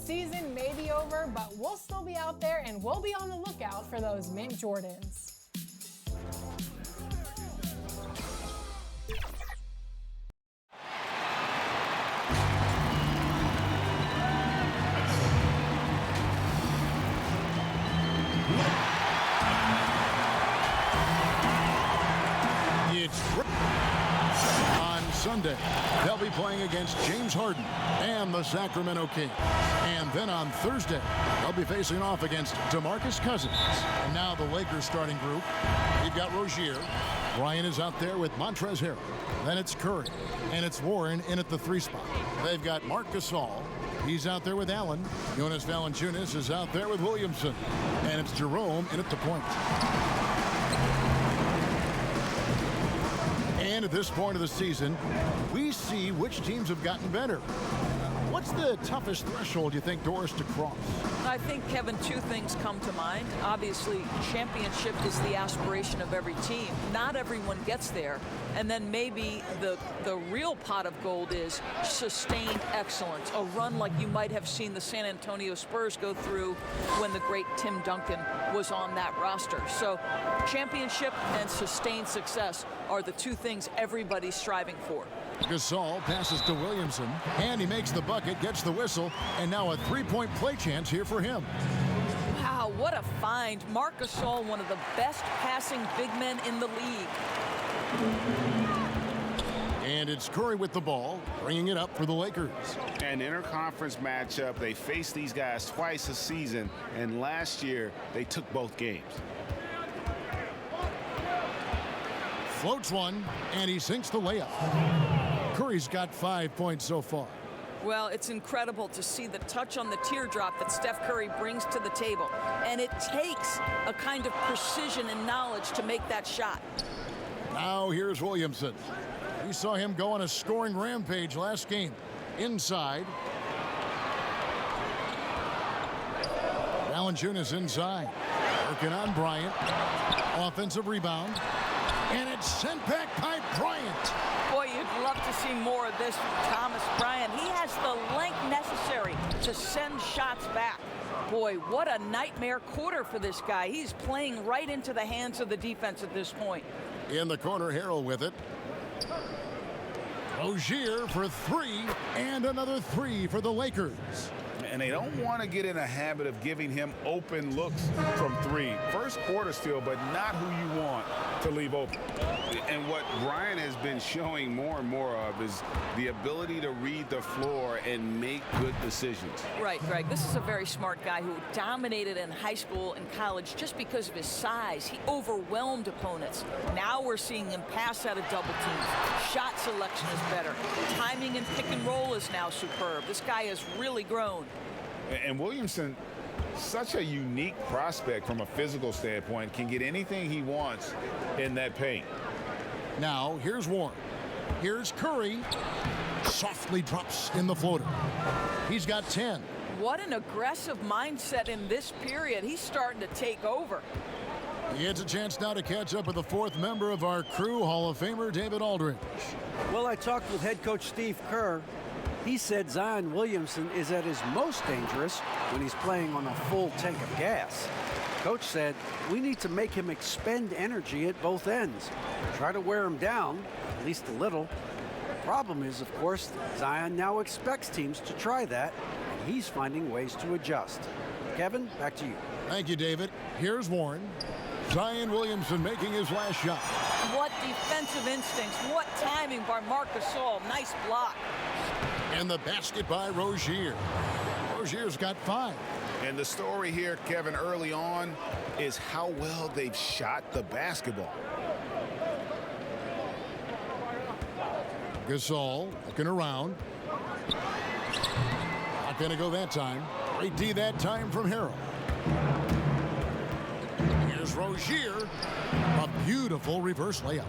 season may be over, but we'll still be out there and we'll be on the lookout for those mint Jordans. On Sunday, they'll be playing against James Harden and the Sacramento Kings. And then on Thursday, they'll be facing off against DeMarcus Cousins. And now the Lakers starting group. You've got Rozier. Bryant is out there with Montrezl Harrell. Then it's Curry. And it's Warren in at the 3 spot. They've got Marc Gasol. He's out there with Allen. Jonas Valanciunas is out there with Williamson. And it's Jerome in at the point. And at this point of the season, we see which teams have gotten better. What's the toughest threshold you think, Doris, to cross? I think, Kevin, 2 things come to mind. Obviously, championship is the aspiration of every team. Not everyone gets there. And then maybe the real pot of gold is sustained excellence, a run like you might have seen the San Antonio Spurs go through when the great Tim Duncan was on that roster. So championship and sustained success are the 2 things everybody's striving for. Gasol passes to Williamson, and he makes the bucket, gets the whistle, and now a 3-point play chance here for him. Wow, what a find. Marc Gasol, one of the best passing big men in the league. And it's Curry with the ball, bringing it up for the Lakers. An interconference matchup. They face these guys twice a season, and last year they took both games. Floats one, and he sinks the layup. Curry's got 5 points so far. Well, it's incredible to see the touch on the teardrop that Steph Curry brings to the table. And it takes a kind of precision and knowledge to make that shot. Now here's Williamson. We saw him go on a scoring rampage last game. Inside. Valanciunas inside. Working on Bryant. Offensive rebound. And it's sent back by Bryant. Boy, you'd love to see more of this from Thomas Bryant. He has the length necessary to send shots back. Boy, what a nightmare quarter for this guy. He's playing right into the hands of the defense at this point. In the corner, Harrell with it. Rozier for 3, and another 3 for the Lakers. And they don't want to get in a habit of giving him open looks from 3. First quarter still, but not who you want to leave open. And what Bryant has been showing more and more of is the ability to read the floor and make good decisions. Right, Greg. This is a very smart guy who dominated in high school and college just because of his size. He overwhelmed opponents. Now we're seeing him pass out of double teams. Shot selection is better. Timing and pick and roll is now superb. This guy has really grown. And Williamson, such a unique prospect from a physical standpoint, can get anything he wants in that paint. Now, here's Warren. Here's Curry. Softly drops in the floater. He's got 10. What an aggressive mindset in this period. He's starting to take over. He gets a chance now to catch up with the 4th member of our crew, Hall of Famer David Aldridge. Well, I talked with head coach Steve Kerr. He said Zion Williamson is at his most dangerous when he's playing on a full tank of gas. Coach said we need to make him expend energy at both ends. Try to wear him down, at least a little. The problem is, of course, Zion now expects teams to try that, and he's finding ways to adjust. Kevin, back to you. Thank you, David. Here's Warren. Zion Williamson making his last shot. What defensive instincts. What timing by Marc Gasol. Nice block. And the basket by Rozier. Rozier's got 5. And the story here, Kevin, early on is how well they've shot the basketball. Gasol looking around. Not going to go that time. Great D that time from Harrell. Here's Rozier. A beautiful reverse layup.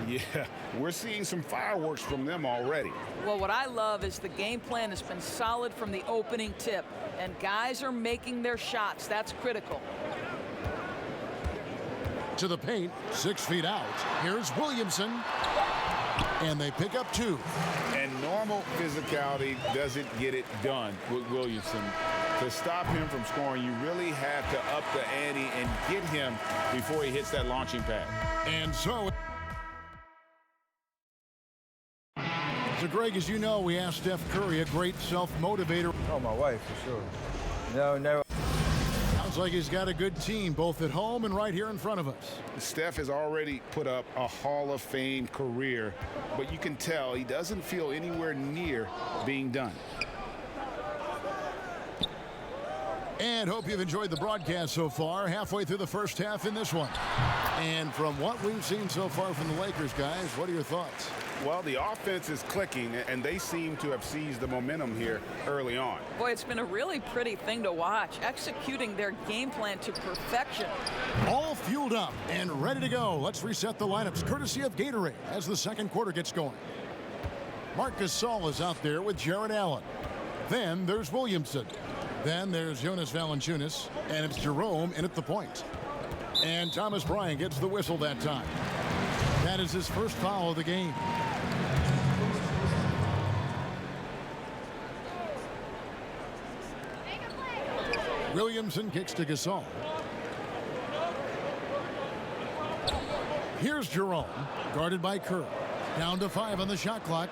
Yeah, we're seeing some fireworks from them already. Well, what I love is the game plan has been solid from the opening tip, and guys are making their shots. That's critical. To the paint, 6 feet out. Here's Williamson. And they pick up 2. And normal physicality doesn't get it done with Williamson. To stop him from scoring, you really have to up the ante and get him before he hits that launching pad. And so Greg, as you know, we asked Steph Curry, a great self-motivator. Oh, my wife, for sure. No, never. Sounds like he's got a good team, both at home and right here in front of us. Steph has already put up a Hall of Fame career, but you can tell he doesn't feel anywhere near being done. And hope you've enjoyed the broadcast so far. Halfway through the first half in this one. And from what we've seen so far from the Lakers, guys, what are your thoughts? Well, the offense is clicking, and they seem to have seized the momentum here early on. Boy, it's been a really pretty thing to watch, executing their game plan to perfection. All fueled up and ready to go. Let's reset the lineups, courtesy of Gatorade, as the second quarter gets going. Marc Gasol is out there with Jared Allen. Then there's Williamson. Then there's Jonas Valanciunas, and it's Jerome in at the point. And Thomas Bryant gets the whistle that time. That is his first foul of the game. Williamson kicks to Gasol. Here's Jerome, guarded by Kerr. Down to 5 on the shot clock.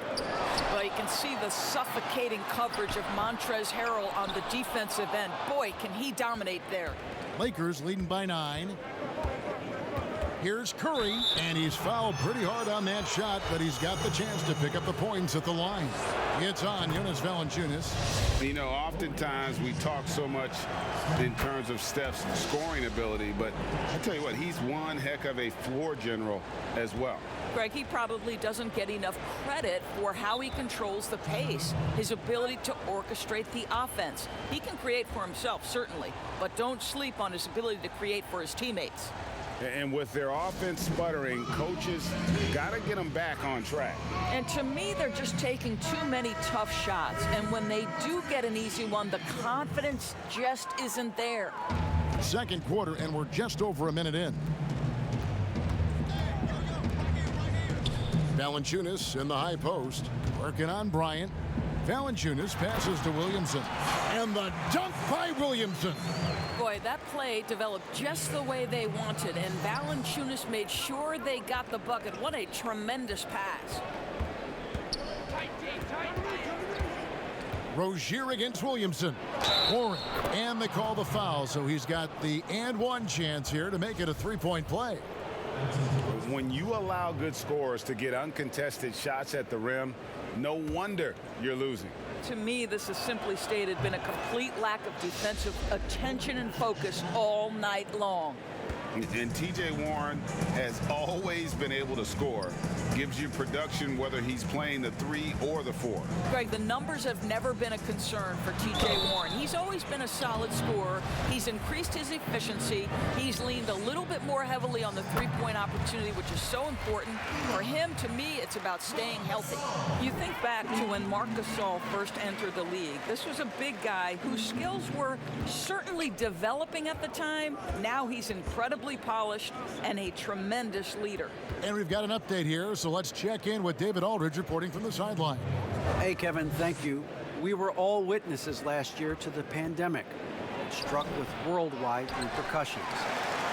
Well, you can see the suffocating coverage of Montrezl Harrell on the defensive end. Boy, can he dominate there. Lakers leading by 9. Here's Curry, and he's fouled pretty hard on that shot, but he's got the chance to pick up the points at the line. It's on Jonas Valanciunas. You know, oftentimes we talk so much in terms of Steph's scoring ability, but I tell you what, he's one heck of a floor general as well. Greg, he probably doesn't get enough credit for how he controls the pace, his ability to orchestrate the offense. He can create for himself, certainly, but don't sleep on his ability to create for his teammates. And with their offense sputtering, coaches got to get them back on track. And to me, they're just taking too many tough shots. And when they do get an easy one, the confidence just isn't there. Second quarter, and we're just over a minute in. Valanciunas in the high post, working on Bryant. Valanciunas passes to Williamson. And the dunk by Williamson. Boy, that play developed just the way they wanted, and Valanciunas made sure they got the bucket. What a tremendous pass. Rozier against Williamson. Warren, and they call the foul, so he's got the and one chance here to make it a three-point play. When you allow good scorers to get uncontested shots at the rim, no wonder you're losing. To me, this has simply stated been a complete lack of defensive attention and focus all night long. And T.J. Warren has always been able to score. Gives you production whether he's playing the 3 or the 4. Greg, the numbers have never been a concern for T.J. Warren. He's always been a solid scorer. He's increased his efficiency. He's leaned a little bit more heavily on the three-point opportunity, which is so important. For him, to me, it's about staying healthy. You think back to when Marc Gasol first entered the league. This was a big guy whose skills were certainly developing at the time. Now he's incredibly polished and a tremendous leader. And we've got an update here, so let's check in with David Aldridge reporting from the sideline. Hey, Kevin, thank you. We were all witnesses last year to the pandemic. It struck with worldwide repercussions.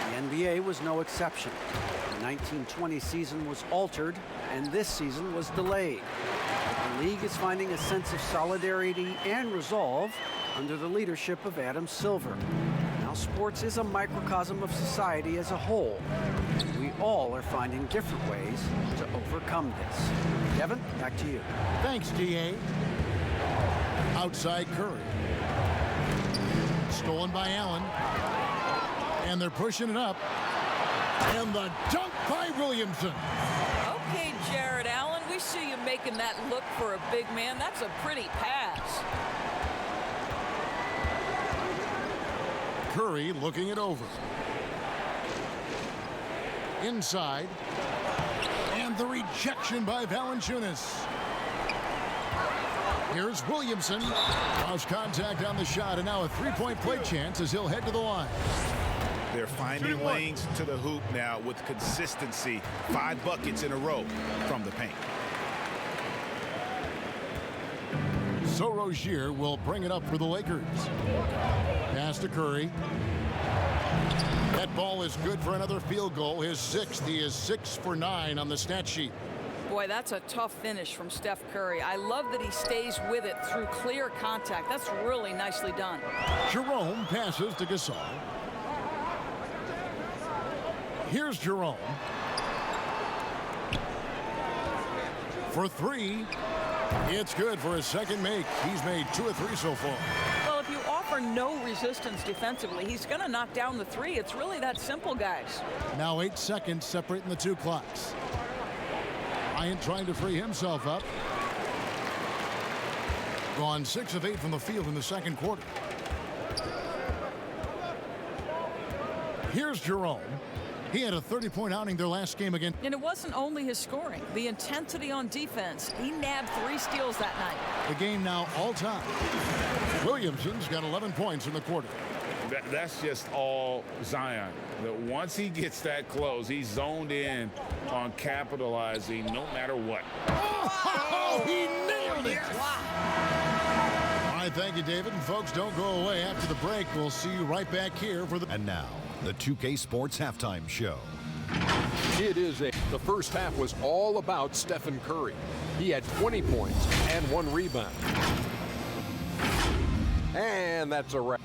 The NBA was no exception. The 1920 season was altered, and this season was delayed. The league is finding a sense of solidarity and resolve under the leadership of Adam Silver. Now, sports is a microcosm of society as a whole. We all are finding different ways to overcome this. Kevin, back to you. Thanks, D.A. Outside Curry. Stolen by Allen. And they're pushing it up. And the dunk by Williamson. Okay, Jared Allen, we see you making that look for a big man. That's a pretty pass. Curry looking it over. Inside. And the rejection by Valanciunas. Here's Williamson. Lost contact on the shot, and now a three-point play chance as he'll head to the line. They're finding lanes to the hoop now with consistency. 5 buckets in a row from the paint. So Rozier will bring it up for the Lakers. Pass to Curry. That ball is good for another field goal. His 6th. He is 6 for 9 on the stat sheet. Boy, that's a tough finish from Steph Curry. I love that he stays with it through clear contact. That's really nicely done. Jerome passes to Gasol. Here's Jerome. For 3. It's good for his second make. He's made 2 of 3 so far. Well, if you offer no resistance defensively, he's going to knock down the 3. It's really that simple, guys. Now 8 seconds separating the 2 clocks. Bryant trying to free himself up. Gone 6 of 8 from the field in the second quarter. Here's Jerome. He had a 30-point outing their last game again. And it wasn't only his scoring. The intensity on defense. He nabbed 3 steals that night. The game now all-time. Williamson's got 11 points in the quarter. That's just all Zion. That once he gets that close, he's zoned in on capitalizing no matter what. Oh, he nailed it! Wow. All right, thank you, David. And folks, don't go away. After the break, we'll see you right back here for the... And now, the 2K Sports Halftime Show. The first half was all about Stephen Curry. He had 20 points and 1 rebound. And that's a wrap.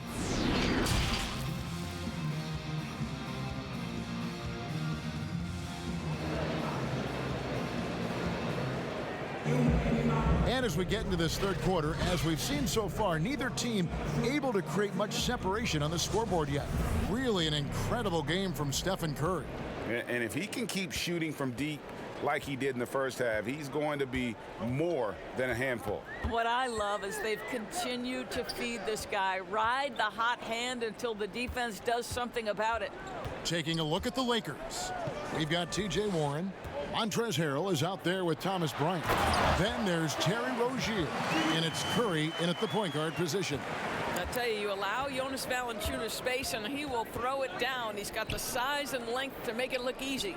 And as we get into this third quarter, as we've seen so far, neither team able to create much separation on the scoreboard yet. Really an incredible game from Stephen Curry. And if he can keep shooting from deep like he did in the first half, he's going to be more than a handful. What I love is they've continued to feed this guy, ride the hot hand until the defense does something about it. Taking a look at the Lakers, we've got T.J. Warren. Montrezl Harrell is out there with Thomas Bryant. Then there's Terry Rozier, and it's Curry in at the point guard position. I tell you, you allow Jonas Valanciunas space and he will throw it down. He's got the size and length to make it look easy.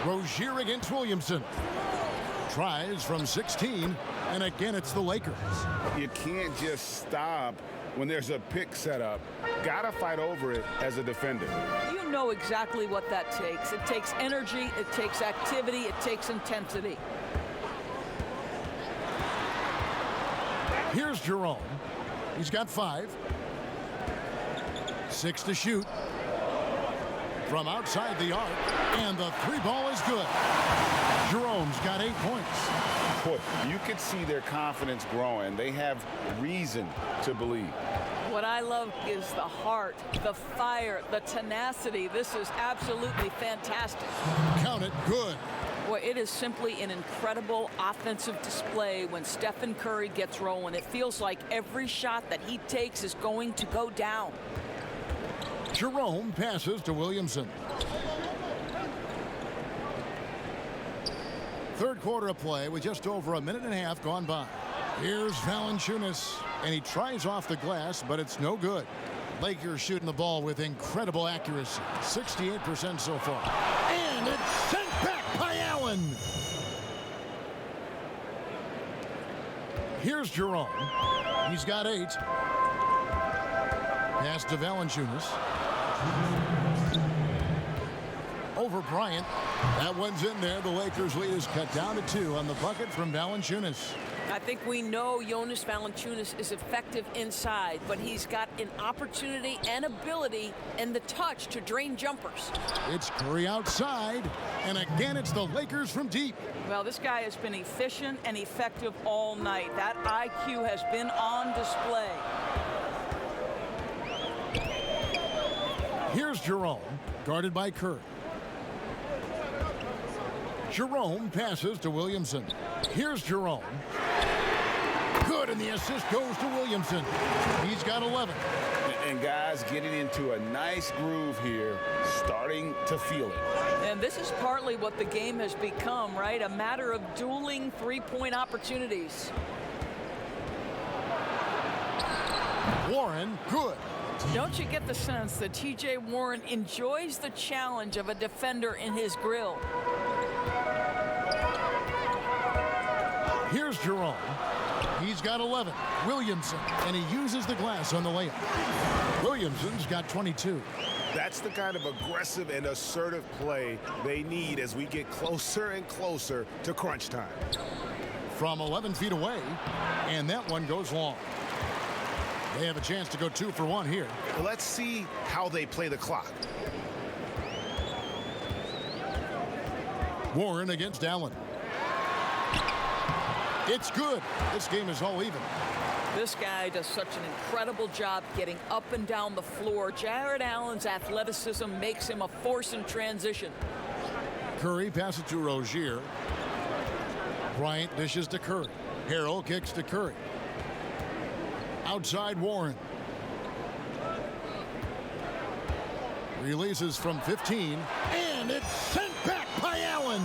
Rozier against Williamson. Tries from 16, and again it's the Lakers. You can't just stop when there's a pick set up. Gotta fight over it as a defender. You know exactly what that takes. It takes energy, it takes activity, it takes intensity. Here's Jerome. He's got 5. 6 to shoot. From outside the arc, and the 3 ball is good. Jerome's got 8 points. Boy, you could see their confidence growing. They have reason to believe. What I love is the heart, the fire, the tenacity. This is absolutely fantastic. Count it, good. Boy, it is simply an incredible offensive display when Stephen Curry gets rolling. It feels like every shot that he takes is going to go down. Jerome passes to Williamson. Third quarter of play with just over a minute and a half gone by. Here's Valanciunas, and he tries off the glass, but it's no good. Lakers shooting the ball with incredible accuracy, 68% so far. And it's sent back by Allen. Here's Jerome. He's got 8. Pass to Valanciunas. Over Bryant. That one's in there. The Lakers lead is cut down to 2 on the bucket from Valanciunas. I think we know Jonas Valanciunas is effective inside, but he's got an opportunity and ability and the touch to drain jumpers. It's Curry outside, and again it's the Lakers from deep. Well, this guy has been efficient and effective all night. That IQ has been on display. Here's Jerome, guarded by Curry. Jerome passes to Williamson. Here's Jerome. Good, and the assist goes to Williamson. He's got 11. And guys getting into a nice groove here, starting to feel it. And this is partly what the game has become, right? A matter of dueling three-point opportunities. Warren, good. Don't you get the sense that T.J. Warren enjoys the challenge of a defender in his grill? Here's Jerome. He's got 11. Williamson, and he uses the glass on the layup. Williamson's got 22. That's the kind of aggressive and assertive play they need as we get closer and closer to crunch time. From 11 feet away, and that one goes long. They have a chance to go 2 for 1 here. Let's see how they play the clock. Warren against Allen. It's good. This game is all even. This guy does such an incredible job getting up and down the floor. Jared Allen's athleticism makes him a force in transition. Curry passes to Rozier. Bryant dishes to Curry. Harrell kicks to Curry. Outside Warren. Releases from 15, and it's sent back by Allen.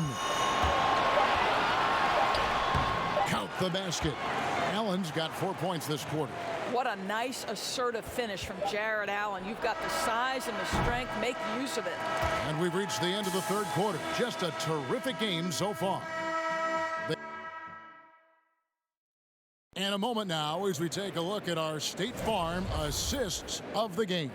Count the basket. Allen's got 4 points this quarter. What a nice assertive finish from Jared Allen. You've got the size and the strength. Make use of it. And we've reached the end of the third quarter. Just a terrific game so far. And a moment now as we take a look at our State Farm assists of the game.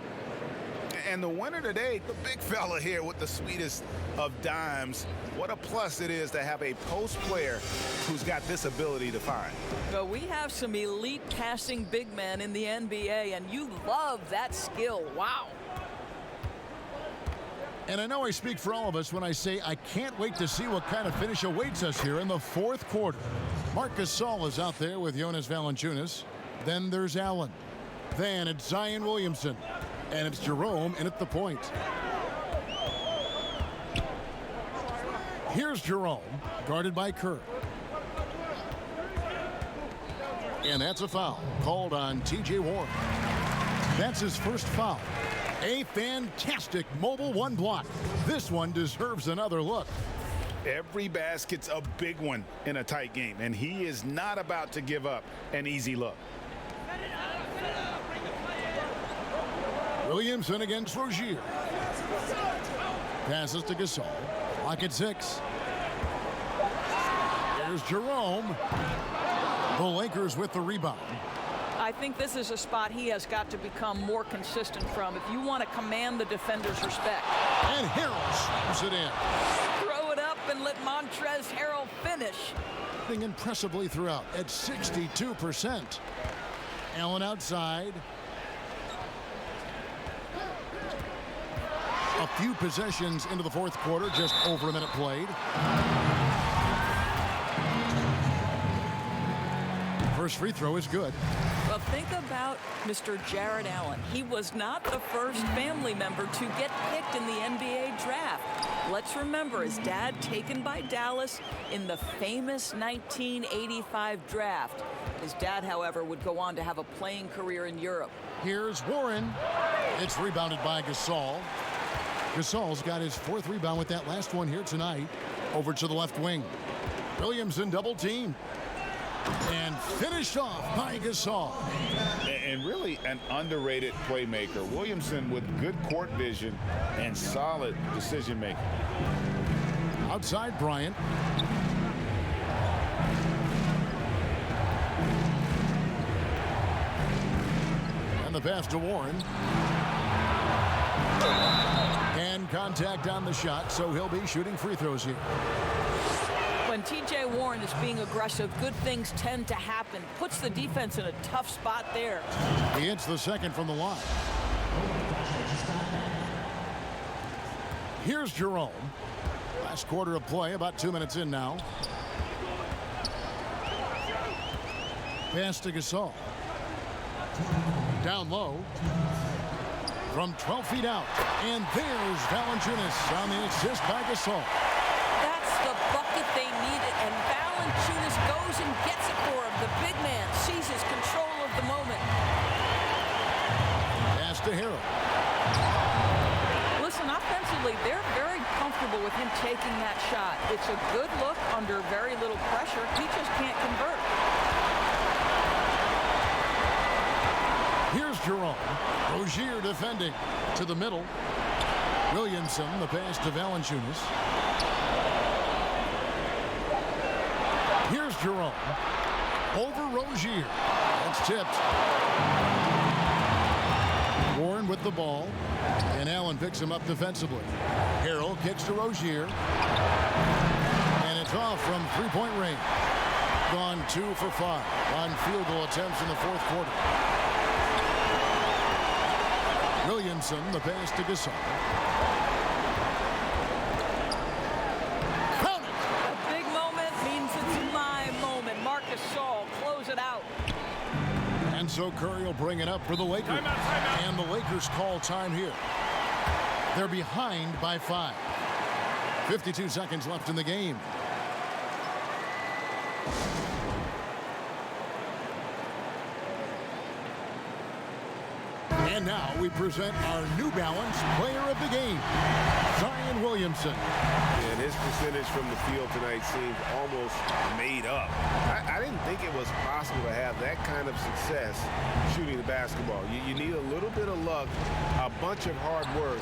And the winner today, the big fella here with the sweetest of dimes. What a plus it is to have a post player who's got this ability to find. But we have some elite passing big men in the NBA, and you love that skill. Wow. And I know I speak for all of us when I say I can't wait to see what kind of finish awaits us here in the fourth quarter. Marc Gasol is out there with Jonas Valanciunas. Then there's Allen. Then it's Zion Williamson. And it's Jerome in at the point. Here's Jerome, guarded by Kerr. And that's a foul called on T.J. Warren. That's his first foul. A fantastic mobile one block. This one deserves another look. Every basket's a big one in a tight game, and he is not about to give up an easy look. Williamson against Rozier. Passes to Gasol. Clock at 6. Here's Jerome. The Lakers with the rebound. I think this is a spot he has got to become more consistent from if you want to command the defender's respect. And Harrell shoots it in. Throw it up and let Montrezl Harrell finish. Impressively throughout at 62%. Allen outside. A few possessions into the fourth quarter, just over a minute played. First free throw is good. Well, think about Mr. Jared Allen. He was not the first family member to get picked in the NBA draft. Let's remember his dad taken by Dallas in the famous 1985 draft. His dad, however, would go on to have a playing career in Europe. Here's Warren. It's rebounded by Gasol. Gasol's got his fourth rebound with that last one here tonight. Over to the left wing. Williamson double team. And finished off by Gasol. And really an underrated playmaker. Williamson with good court vision and solid decision making. Outside Bryant. And the pass to Warren. And contact on the shot, so he'll be shooting free throws here. When T.J. Warren is being aggressive, good things tend to happen. Puts the defense in a tough spot there. He hits the second from the line. Here's Jerome. Last quarter of play, about 2 minutes in now. Pass to Gasol. Down low. From 12 feet out. And there's Valanciunas on the assist by Gasol. That's the bucket they needed, and Valanciunas goes and gets it for him. The big man seizes control of the moment. Pass to Harrell. Listen, offensively, they're very comfortable with him taking that shot. It's a good look under very little pressure. He just can't convert. Here's Jerome. Rozier defending to the middle. Williamson, the pass to Valanciunas. Here's Jerome. Over Rozier. That's tipped. Warren with the ball. And Allen picks him up defensively. Harrell kicks to Rozier. And it's off from three-point range. Gone 2 for 5 on field goal attempts in the fourth quarter. Williamson, the pass to Gasol. Count it! A big moment means it's my moment. Marcus Gasol, close it out. And so Curry will bring it up for the Lakers. Timeout. And the Lakers call time here. They're behind by 5. 52 seconds left in the game. And now we present our New Balance player of the game, Zion Williamson. And his percentage from the field tonight seemed almost made up. I didn't think it was possible to have that kind of success shooting the basketball. You need a little bit of luck, a bunch of hard work,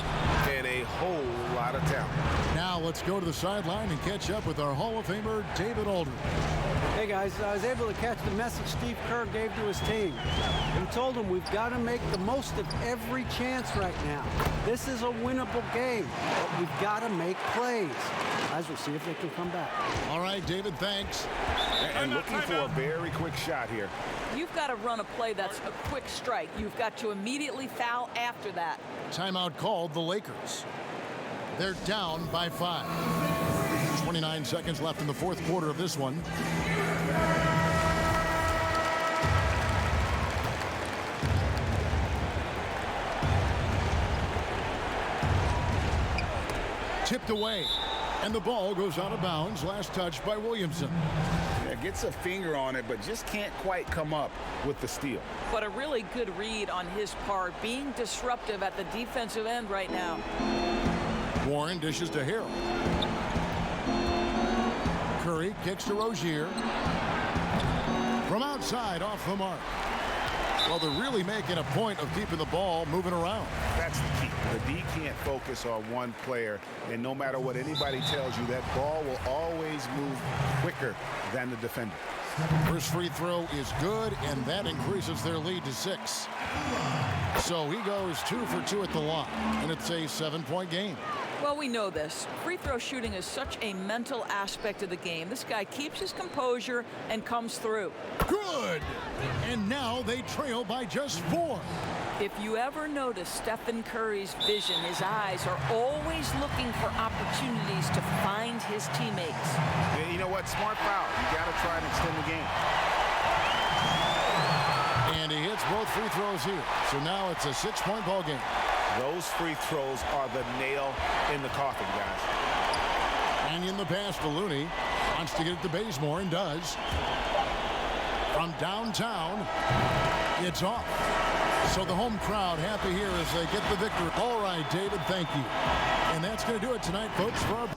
and a whole lot of talent. Now let's go to the sideline and catch up with our Hall of Famer, David Aldridge. Hey guys, I was able to catch the message Steve Kerr gave to his team. He told them we've got to make the most of every chance right now. This is a winnable game, but we've got to make plays. Guys, we'll see if they can come back. All right, David, thanks. And looking for a very quick shot here. You've got to run a play that's a quick strike. You've got to immediately foul after that. Timeout called the Lakers. They're down by 5. 29 seconds left in the fourth quarter of this one. Tipped away, and the ball goes out of bounds. Last touch by Williamson. Yeah, gets a finger on it, but just can't quite come up with the steal. But a really good read on his part, being disruptive at the defensive end right now. Warren dishes to Harrell. Curry kicks to Rozier. From outside, off the mark. Well, they're really making a point of keeping the ball moving around. That's the key. The D can't focus on one player, and no matter what anybody tells you, that ball will always move quicker than the defender. First free throw is good, and that increases their lead to 6. So he goes 2 for 2 at the line, and it's a 7-point game. Well, we know this. Free throw shooting is such a mental aspect of the game. This guy keeps his composure and comes through. Good! And now they trail by just 4. If you ever notice Stephen Curry's vision, his eyes are always looking for opportunities to find his teammates. And you know what? Smart foul. You got to try and extend the game. And he hits both free throws here. So now it's a 6-point ball game. Those free throws are the nail in the coffin, guys. And in the pass to Looney. Wants to get it to Bazemore and does. From downtown, it's off. So the home crowd happy here as they get the victory. All right, David, thank you. And that's going to do it tonight, folks, for our